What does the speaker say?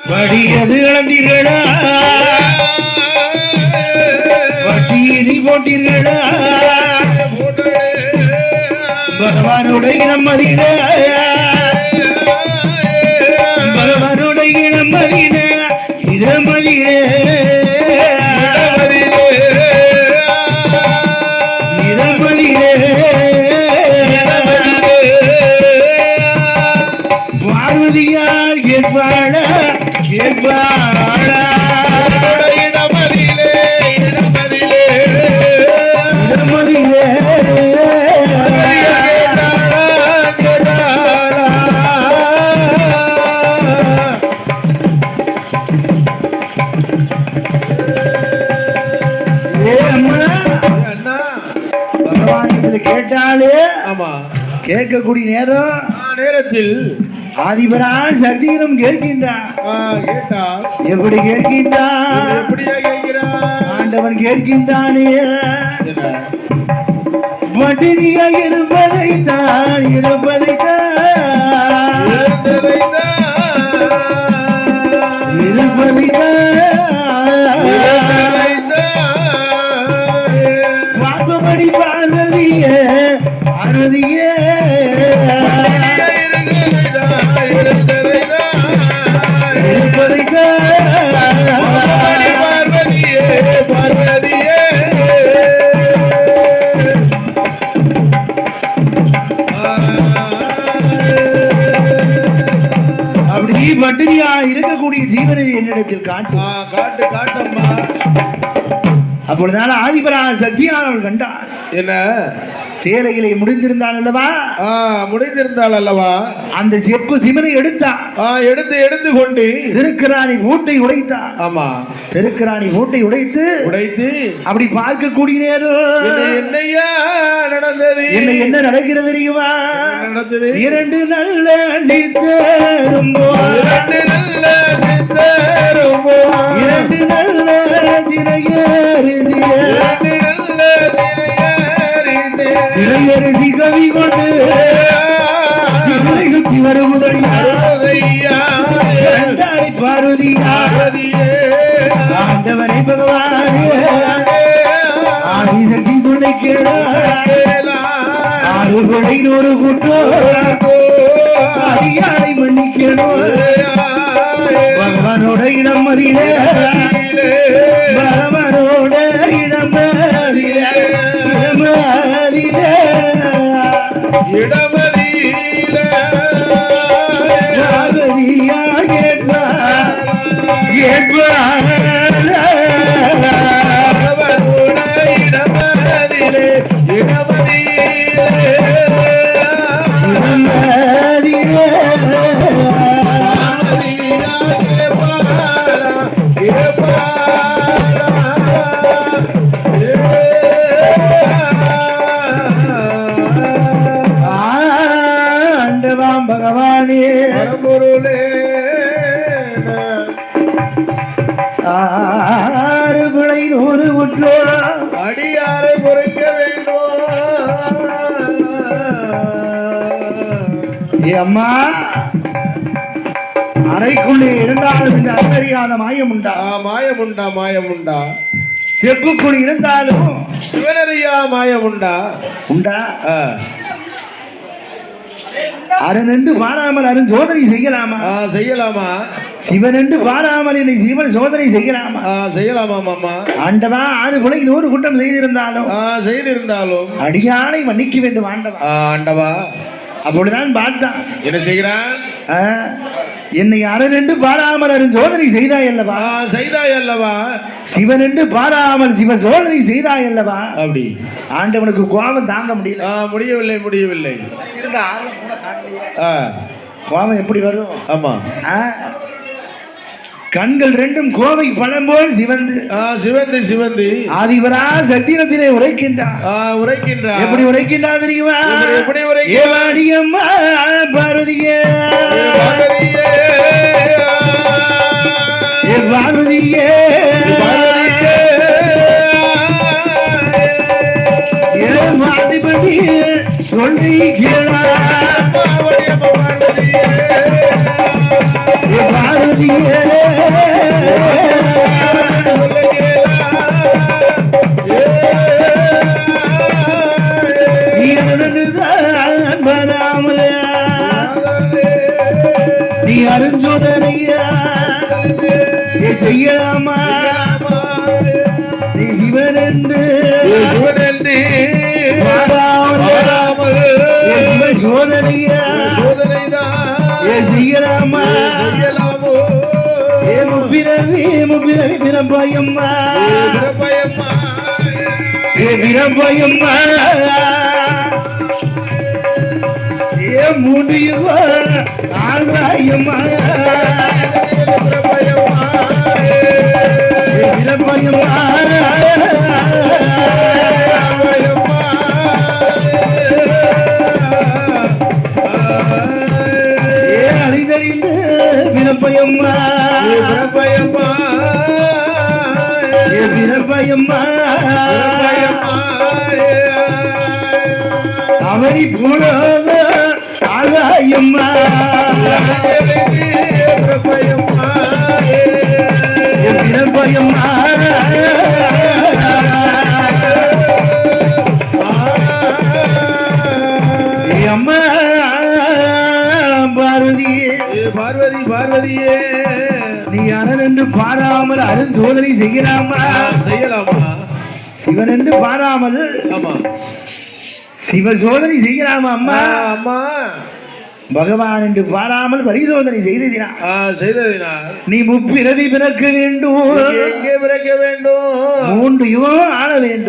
படியது இழந்தீர்களா வட்டியதி போட்டீர்களா பகவானுடைய நம்மதின பகவானுடைய நம்மதின இதமதினே பார்வதியா கேட்பாளா கேட்பாளா இடமதிலே இடமதிலே இடமதிலே கேட்டாலே ஆமா கேட்கக்கூடிய நேரத்தில் ஆதிபரா சக்தியிடம் கேட்கின்றான் எப்படி கேட்கின்றான் ஆண்டவன் கேட்கின்றானே பட்டினியா இருப்பதைத்தான் பார்ப்பபடி பார்வதியே அறுதியே அப்படி பட்டினியா இருக்கக்கூடிய ஜீவனை என்னிடத்தில் காட்டம்மா. அப்பொழுதான ஆதிபரா சக்தியானவள் கண்டார். என்ன சேலைகளை முடிந்திருந்தாள் அல்லவா அந்த செப்பு சிமனை எடுத்து கொண்டு திருக்கராணி மூட்டை உடைத்தார். ஆமா திருக்கராணி மூட்டை உடைத்து அப்படி பார்க்கக்கூடிய நேரம் என்ன நடக்கிறது தெரியுமா? இரண்டு நல்ல இளையரசி கவி கொண்டு சுத்தி வருவதை பார்வதியா ஆண்டவனை பகவானே ஆதிசக்தி சொல்லை ஆறு கொடை நூறு கூட்டோ அடியாரை மன்னிக்கணும் பகவானோட இடம் மறியிலே பகவானோட இடம் பகவானே ஆறு பிழை நூறு உற்றோ அடியாரை பொறுக்க வேண்டும். அம்மா அறைக்குள்ளே இருந்தாலும் இந்த அறியாத மாயமுண்டா செப்புக்குள் இருந்தாலும் சிவனறியா மாயமுண்டா அருணென்று பாராமல் அருண் சோதனை செய்யலாமா சிவனென்று பாராமல் என்னை சிவன் சோதனை செய்யலாமா ஆண்டவா ஆறு கொலை 100 குற்றம் செய்திருந்தாலும் அடியானை மன்னிக்க வேண்டும் ஆண்டவா அப்பொழுதுதான் பார்த்தான் என்ன செய்கிறான் என்னை அரணென்று பாராமல் அருண் சோதனை செய்தாய் அல்லவா சிவன் என்று பாராமல் சிவ சோதனை செய்தாய் அல்லவா அப்படி ஆண்டவனுக்கு கோபம் தாங்க முடியவில்லை கோபம் எப்படி வரும்? ஆமா கண்கள் ரெண்டும் கோவை பழம் போல் சிவந்து ஆதிபரா சத்தியத்திலே உரைக்கின்றார் எப்படி உரைக்கின்றார் தெரியுமா? ஏவாடியம்மா பார்வதியே ஏமாதிபதி சொல்லி பார்வதியே பாராமல் நீ அருஞ்சோதனையா செய்யலாமா நீ சிவன் என்று சிவன் சோதனையா செய்யலாமா முப்பிரவி பிரபயம்மா பிரபயம்மா முடியுவா ஆழ்வாயம்மா பிரபயம்மா அழிதறிந்து பிரபயம்மா பிரபயம்மா பிரபயம்மா அவனி பூலோக ஆகாயம்மா பிரபயம்மா பிரபயம்மா அம்மா பார்வதியே பார்வதி பார்வதியே நீ அரண் என்று பாராமல் அருஞ்சோதனை செய்யலாமா செய்யலாமா சிவன் என்று பாராமல் ஆமா சிவ சோதனை செய்யலாமா அம்மா அம்மா பகவான் என்று பாராமல் பரிசோதனை செய்ததினால் நீ முப்பிறவி பிறக்க வேண்டும் எங்கே பிறக்க வேண்டும் 3 யுகம் ஆள வேண்டும்